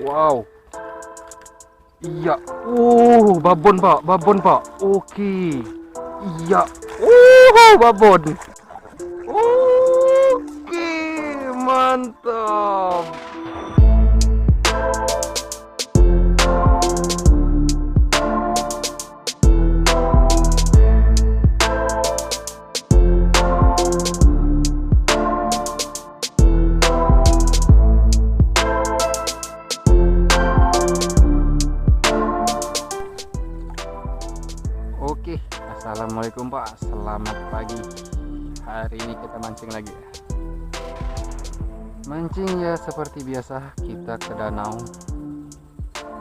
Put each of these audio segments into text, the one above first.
Wow. Iya. Babon pak, babon pak. Oke. Iya. Babon. Oke, mantap. Oke, assalamualaikum Pak, selamat pagi. Hari ini kita mancing lagi ya. Mancing ya seperti biasa, kita ke danau.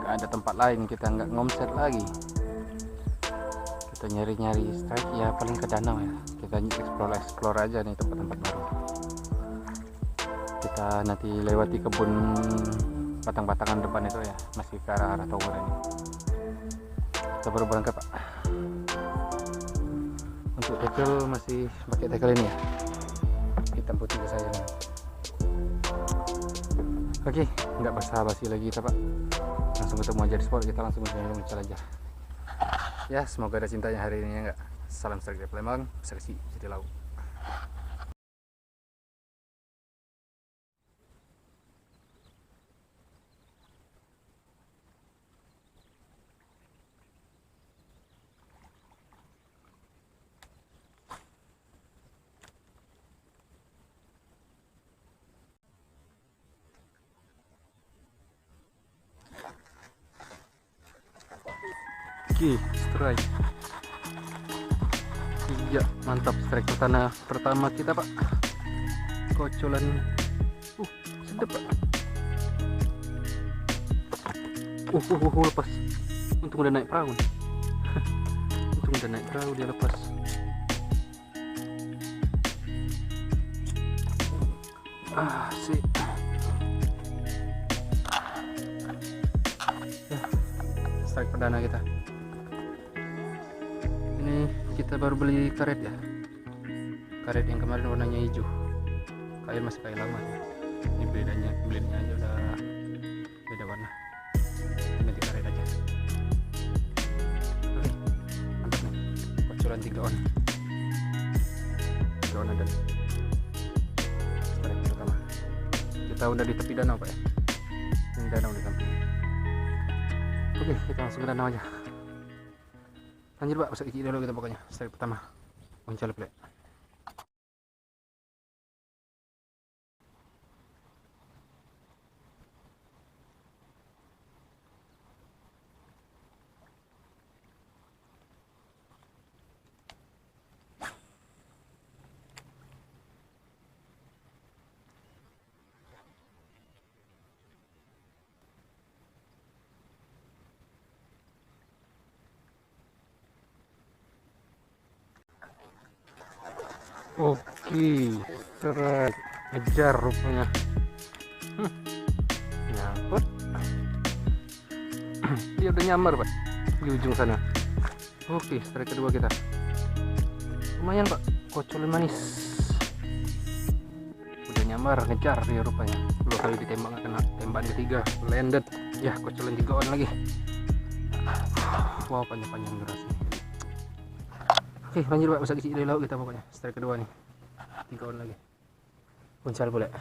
Gak ada tempat lain, kita nggak ngomset lagi. Kita nyari-nyari strike ya paling ke danau ya. Kita explore aja nih tempat-tempat baru. Kita nanti lewati kebun batang-batangan depan itu ya, masih ke arah tower ini. Kita baru berangkat Pak. Untuk tackle masih pakai tackle ini ya, hitam putih ke saya nih. Oke, nggak basa-basi lagi kita Pak, langsung ketemu aja di spot. Kita langsung mencal aja ya. Semoga ada cintanya hari ini ya enggak. Salam strike dari Palembang, seleksi City Laut. Oke, strike. Iya, mantap strike pertama kita Pak. Kocolan. Sedap Pak. Lepas. Untung udah naik perahu. Untung udah naik perahu dia lepas. Sih. Ya, strike perdana kita. Ini kita baru beli karet ya, karet yang kemarin warnanya hijau. Kail masih kail lama ya. Ini bedanya aja udah beda warna, ganti karet aja. Oke, mantap nih, kocolan 3 on ada strike pertama. Kita udah di tepi danau Pak ya, ini danau di samping. Oke, kita langsung ke danau aja. Lanjut Pak, usah dulu kita pokoknya. Strike pertama, muncul play. Oke, strike, ngejar rupanya. Nyangkut. Dia udah nyamar Pak di ujung sana. Oke, strike kedua kita. Lumayan Pak, kocolan manis. Udah nyamar, ngejar dia rupanya. 2 kali ditembak nggak kena. Tembakan ketiga landed. Ya, kocolan 3 on lagi. Wow, panjang-panjang durasi. Oke, lanjut Pak, usah kecil laut kita pokoknya. Strike kedua nih, 3 on lagi. Puncal boleh.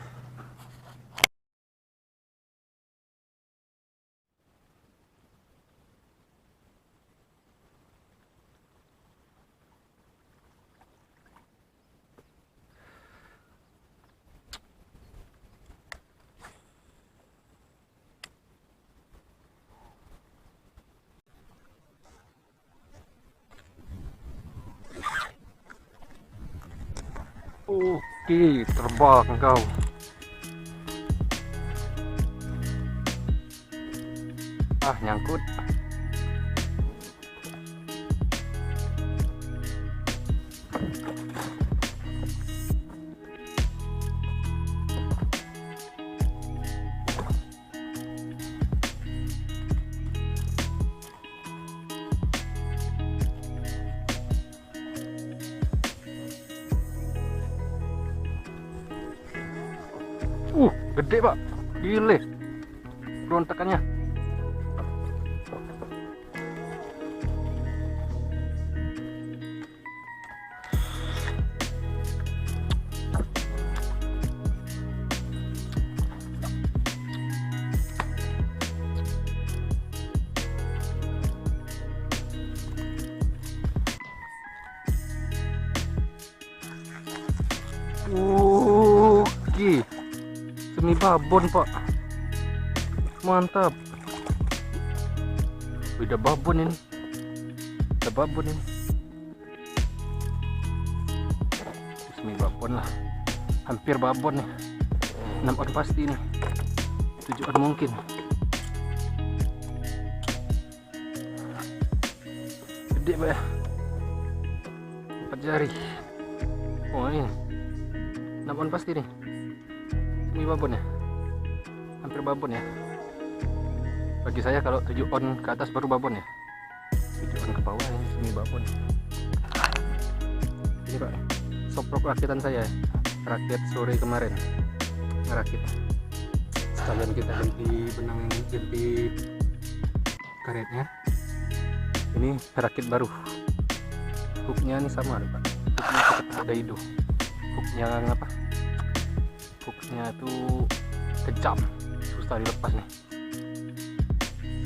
Oke, terbang kau. Nyangkut. Gede Pak, gile. berontakannya. Oke, semi babon pak, mantap. Udah babon ini, udah babon ini, semi babon lah, hampir babon nih. 6 on pasti nih, 7 on mungkin. Gede pak ya, 4 jari. Oh ini 6 on pasti nih, semi babon ya, hampir babon ya. Bagi saya kalau 7 on ke atas baru babon ya, 7 on ke bawah ini semi babon. Ini pak, soprok rakitan saya, rakit sore kemarin ngerakit. Sekalian kita ganti benang, ganti karetnya. Ini rakit baru, hooknya ini sama nih pak, hooknya seperti Daido. Hooknya apa? Hooknya tuh kejam, susah dilepas nih.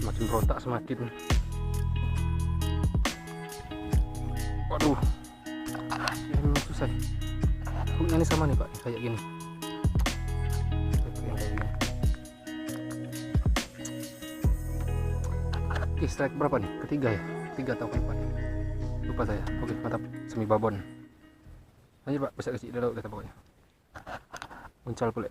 Semakin berontak semakin. Waduh, ini susah. Hooknya ini sama nih pak, kayak gini. Oke, strike berapa nih? Ketiga ya? Ketiga atau keempat? Lupa saya. Oke, mantap. Semi babon. Lanjut pak, bisa kecil dulu kita pokoknya. Uncal pula.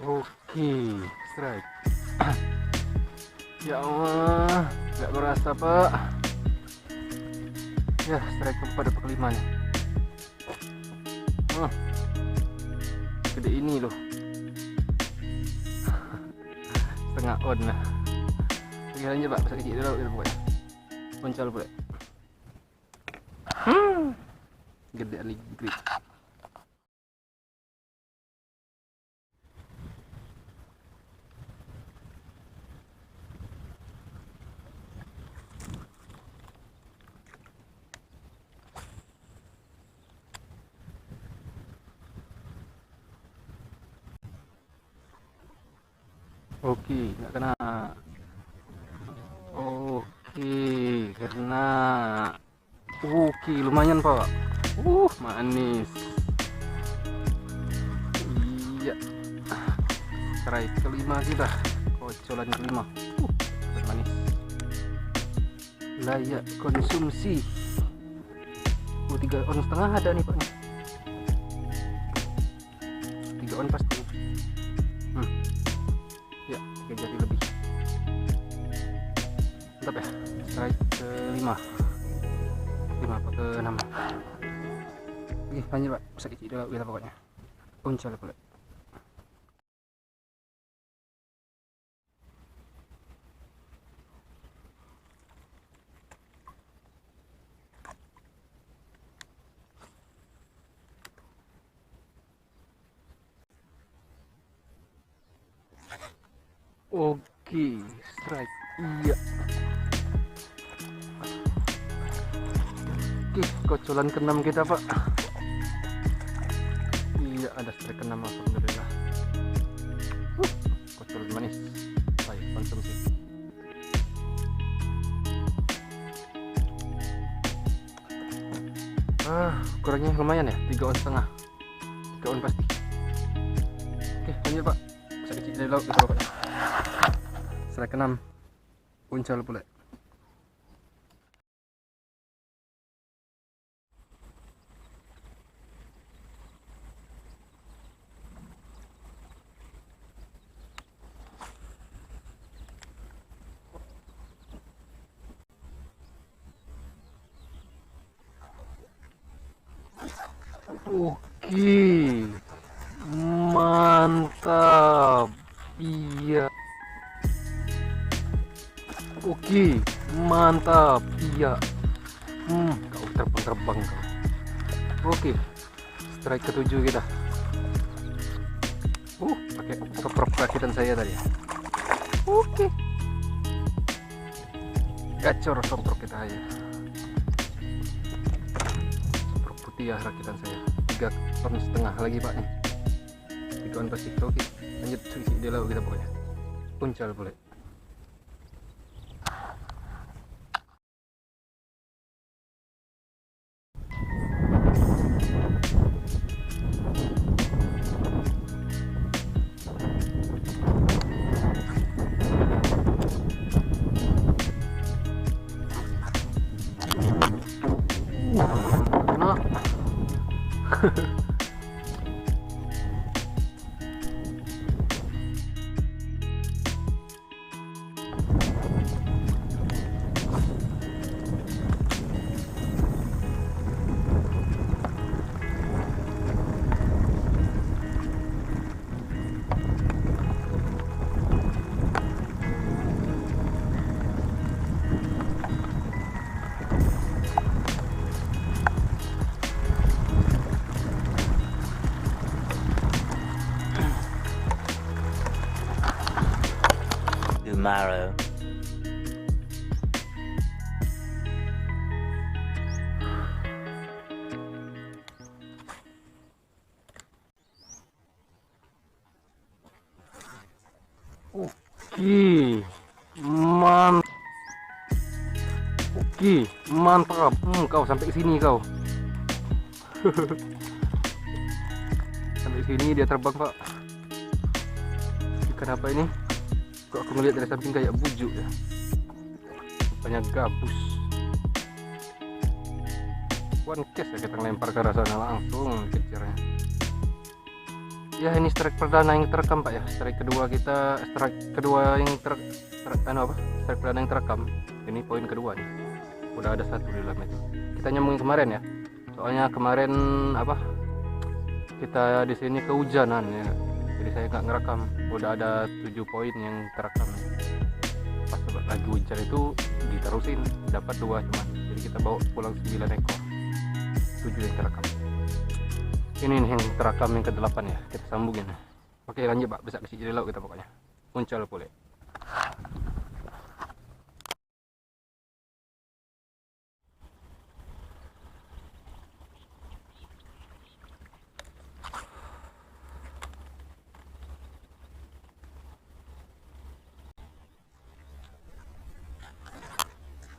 Oke, strike. Ya Allah, nggak berasa pak. Ya, strike keempat dapat kelima nih. Gede ini loh. Setengah on lah. Oke, lanjut pak, bisa kecil dulu pokoknya. Poncal pula. Gede ali grip. Oke, nggak kena. Oke, kena. Oke, lumayan pak. Manis. Iya. Strike kelima kita. Kocolan kelima. Manis. Layak konsumsi. 3 on setengah ada nih pak nih. 3 on pasti. Ya, 3 jari lebih. Mantap ya. Strike ke 5 apa ke 6. Oke, lanjut pak, bisa kecil dulu kita pokoknya. Uncal pula. Oke, strike. Iya. Oke, kocolan ke-6 kita pak. Iya, ada strike ke-6, alhamdulillah. Kocolan manis. Baik, konsumsi. Ukurannya lumayan ya, 3 on setengah. 3 on pasti. Oke, lanjut pak, bisa kecil dari laut kita pokoknya. Strike ke-6, uncal pula. Oke, mantap. Iya. Oke, mantap. Iya. Kau terbang-terbang kau. Oke, strike ketujuh kita. Pakai keprok rakitan saya tadi. Oke. Gacor soprok kita aja. Soprok putih ya rakitan saya. 3,5 ton lagi pak nih. 3 ton pasti oke. Lanjut isi dia lalu kita pokoknya. Puncal boleh. Nah. Tomorrow. Oke, mantap. Oke, mantap. Kau sampai sini kau. Sampai sini dia terbang pak. Ikan apa ini? Kok aku ngeliat dari samping kayak bujuk ya. Rupanya gabus. One case ya kita lempar ke arah sana langsung kejarnya. Ya ini strike perdana yang terekam pak ya. Strike kedua kita, strike kedua yang strike perdana yang terekam. Ini poin kedua nih. Udah ada satu di dalam itu. Kita nyambungin kemarin ya. Soalnya kemarin kita di sini kehujanan ya. Jadi saya nggak ngerekam. Udah ada 7 poin yang terekam. Pas lagi hujan itu diterusin dapat 2 cuman. Jadi kita bawa pulang 9 ekor. 7 yang terekam. Ini nih yang terekam yang ke-8 ya. Kita sambungin. Oke lanjut pak. Besar kecil jadi laut kita pokoknya. Muncul boleh.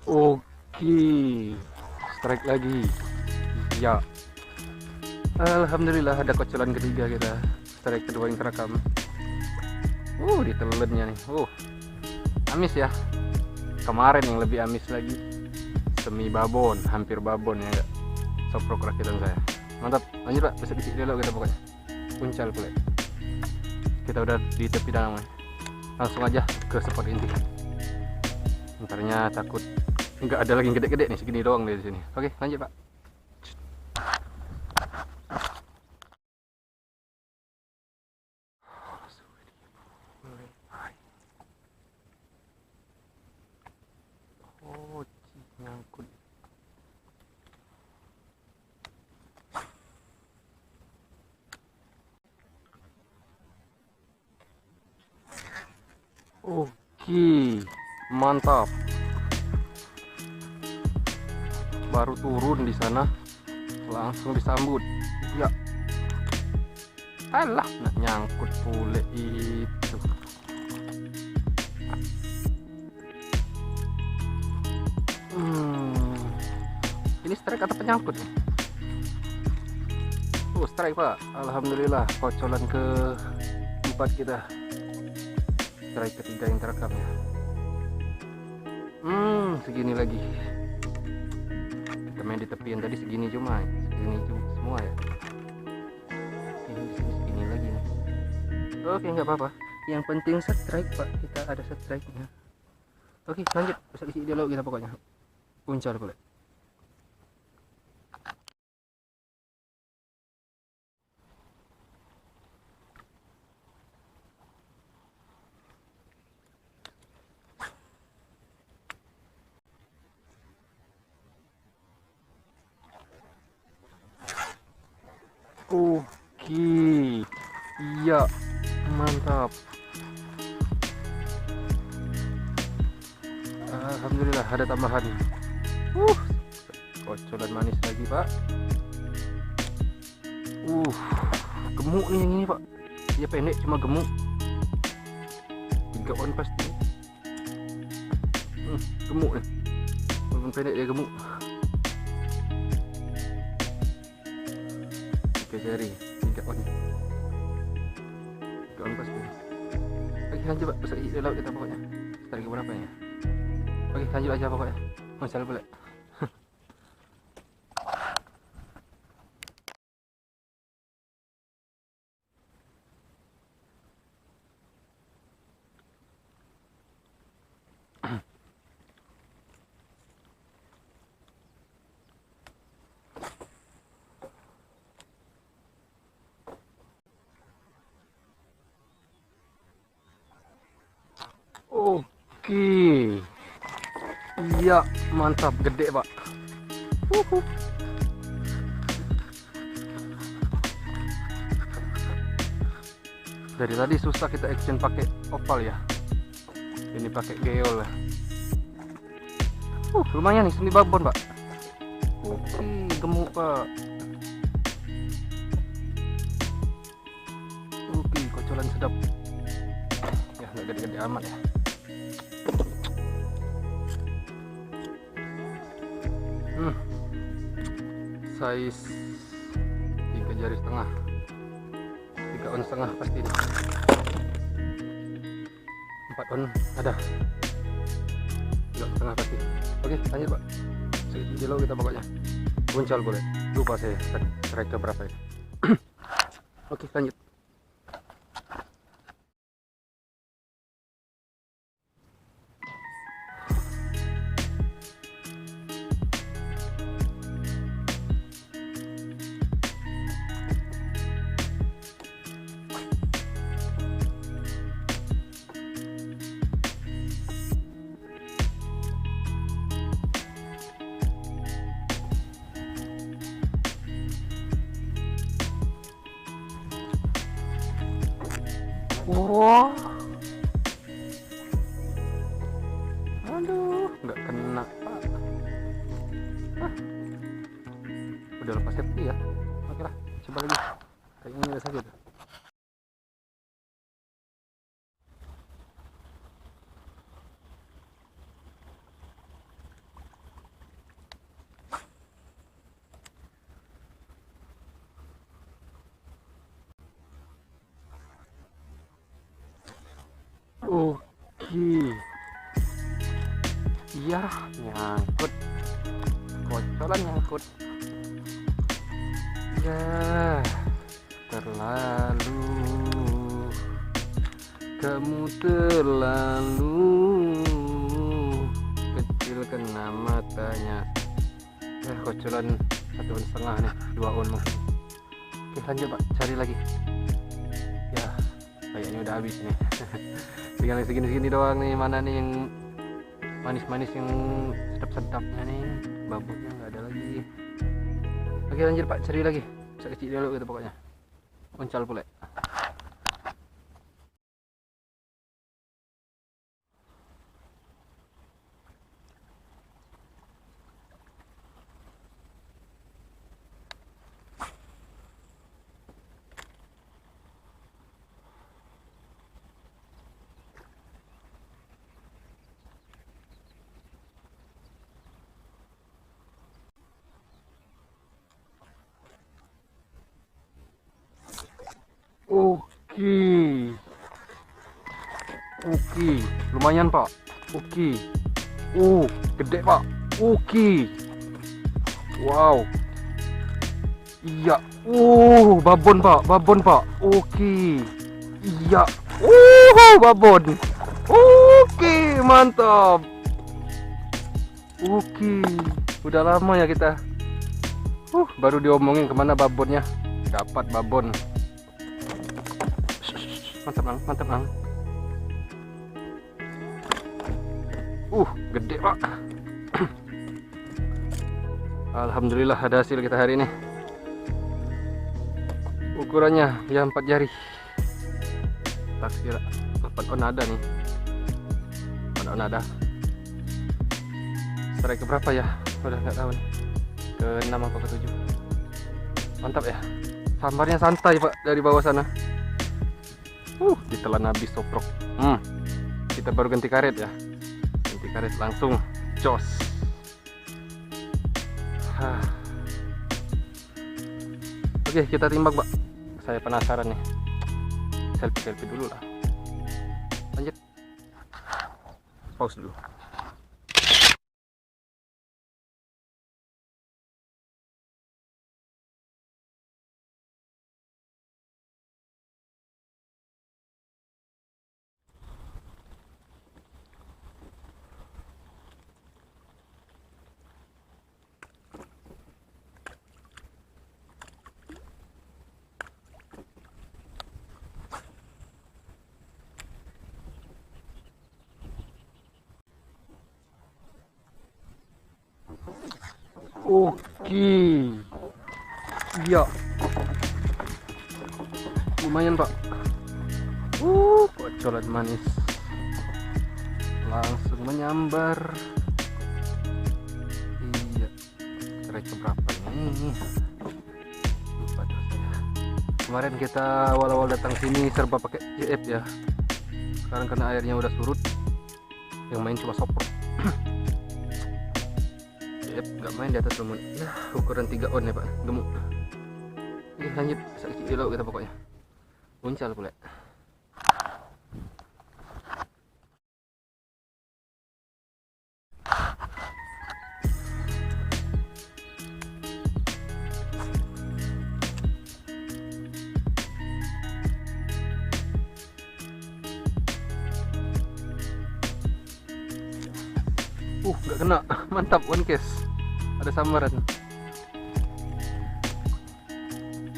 Oke, strike lagi. Ya, alhamdulillah ada kocolan ketiga kita. Strike kedua yang terekam. Ditelennya nih. Amis ya. Kemarin yang lebih amis lagi. Semi babon, hampir babon ya enggak. Soprok rakitan saya. Mantap. Lanjut pak, bisa dikit dulu kita pokoknya. Puncal pula. Kita udah di tepi danau. Langsung aja ke spot inti. Bentarnya takut nggak ada lagi yang gede-gede nih, segini doang dari sini. Oke lanjut pak. Nyangkut. Oke, mantap. Baru turun di sana langsung disambut. Ya. Alah, nak nyangkut pule itu. Ini strike atau penyangkut? Strike pak. Alhamdulillah kocolan ke-4 kita. Strike ketiga yang terekam ya. Segini lagi. Kita main di tepian tadi segini cuma semua ya. Ini di sini segini lagi nih. Oke nggak apa-apa. Yang penting strike pak. Kita ada strike-nya. Oke lanjut. Bisa isi dialog kita pokoknya. Puncal boleh. Oke, iya, mantap. Alhamdulillah ada tambahan. Kocolan manis lagi, Pak. Gemuk nih yang ini, Pak. Dia pendek cuma gemuk. 3 on pasti. Gemuk nih. Walaupun pendek dia gemuk. 3 jari, 3 on. 3 on pasti. Oke, lanjut, Pak. Besok di laut kita pokoknya. Tarik berapa ya? Oke, lanjut aja pokoknya. Masal boleh. Oke, iya, mantap, gede, Pak. Dari tadi susah kita action pakai opal ya, ini pakai geol ya. Lumayan nih, semi babon, Pak. Oke, gemuk, Pak. Oke, kocolan sedap ya, nggak gede-gede amat ya. Size 3 jari setengah, 3 on setengah pasti ini. 4 on ada, 3 on setengah pasti. Oke, lanjut, Pak. Sedikit kilo kita pokoknya. Buncal boleh, lupa saya strike berapa ini. Oke, lanjut. Wah, aduh, nggak kena, Pak. Udah lepas safety ya. Oke lah, coba lagi. Kayak ini saja tuh. Oke, iya, nyangkut, kocolan nyangkut ya. Terlalu, kamu terlalu kecil kena matanya ya. Kocolan 1 on setengah nih, 2 on mungkin. Oke, lanjut, Pak, cari lagi ya. Kayaknya udah habis nih. Tinggal segini-segini doang nih. Mana nih yang manis-manis, yang sedap-sedapnya nih. Babutnya nggak ada lagi. Oke, lanjut, Pak, cari lagi. Bisa kecil dulu gitu pokoknya. Uncal pula. Oke, lumayan, Pak. Oke, gede, Pak. Oke, wow, iya, babon, Pak, babon, Pak. Oke, iya, babon. Oke, mantap. Oke, udah lama ya kita. Baru diomongin kemana babonnya. Dapat babon. Mantap, Bang, mantap, Bang. Gede, Pak. Alhamdulillah ada hasil kita hari ini. Ukurannya ya 4 jari. Tak kira 4 on ada nih. 4 on ada. Strike ke berapa ya? Udah nggak tahu nih. Ke 6 apa ke 7. Mantap ya. Sambarnya santai pak dari bawah sana. Ditelan habis soprok. Kita baru ganti karet ya. Ganti karet langsung jos. Oke, kita timbang pak. Saya penasaran nih. Selfie dulu lah. Lanjut. Pause dulu. Oke, iya, lumayan pak. Colat manis, langsung menyambar. Iya, strike keberapa nih? Lupa tuh saya. Kemarin kita awal-awal datang sini serba pakai JF ya. Sekarang karena airnya udah surut, yang main cuma soprok. Nggak main di atas lumut ya, ukuran 3 on ya pak, gemuk. Oke, lanjut, sakit dulu kita pokoknya. Uncal pula. Nggak kena, mantap, one case. Ada sambaran.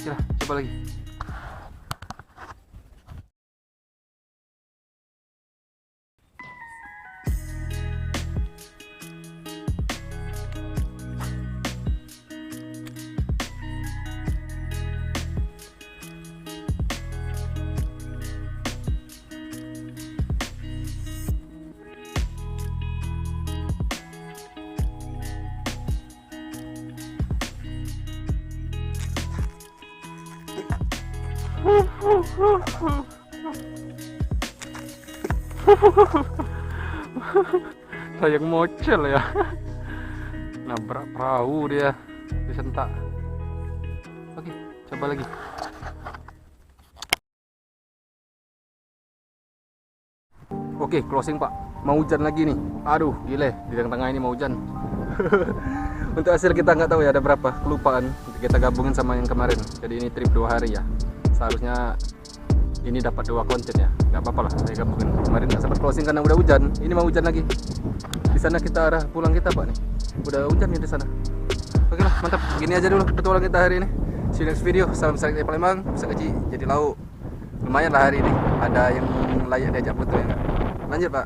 Ya, coba lagi. Sayang mocel ya. Nabrak perahu dia, disentak. Oke, coba lagi. Oke, closing pak. Mau hujan lagi nih. Aduh, gile, di tengah-tengah ini mau hujan. Untuk hasil kita nggak tahu ya ada berapa, kelupaan. Kita gabungin sama yang kemarin. Jadi ini trip 2 hari ya. Seharusnya ini dapat 2 konten ya. Nggak apa-apa lah, saya gabungin. Kemarin nggak sempat closing karena udah hujan. Ini mau hujan lagi. Di sana kita arah pulang kita pak nih. Udah hujan nih di sana. Oke lah, mantap. Gini aja dulu petualang kita hari ini. See you next video. Salam dari Palembang. Bisa kecil jadi lauk. Lumayan lah hari ini. Ada yang layak diajak foto ya. Lanjut pak.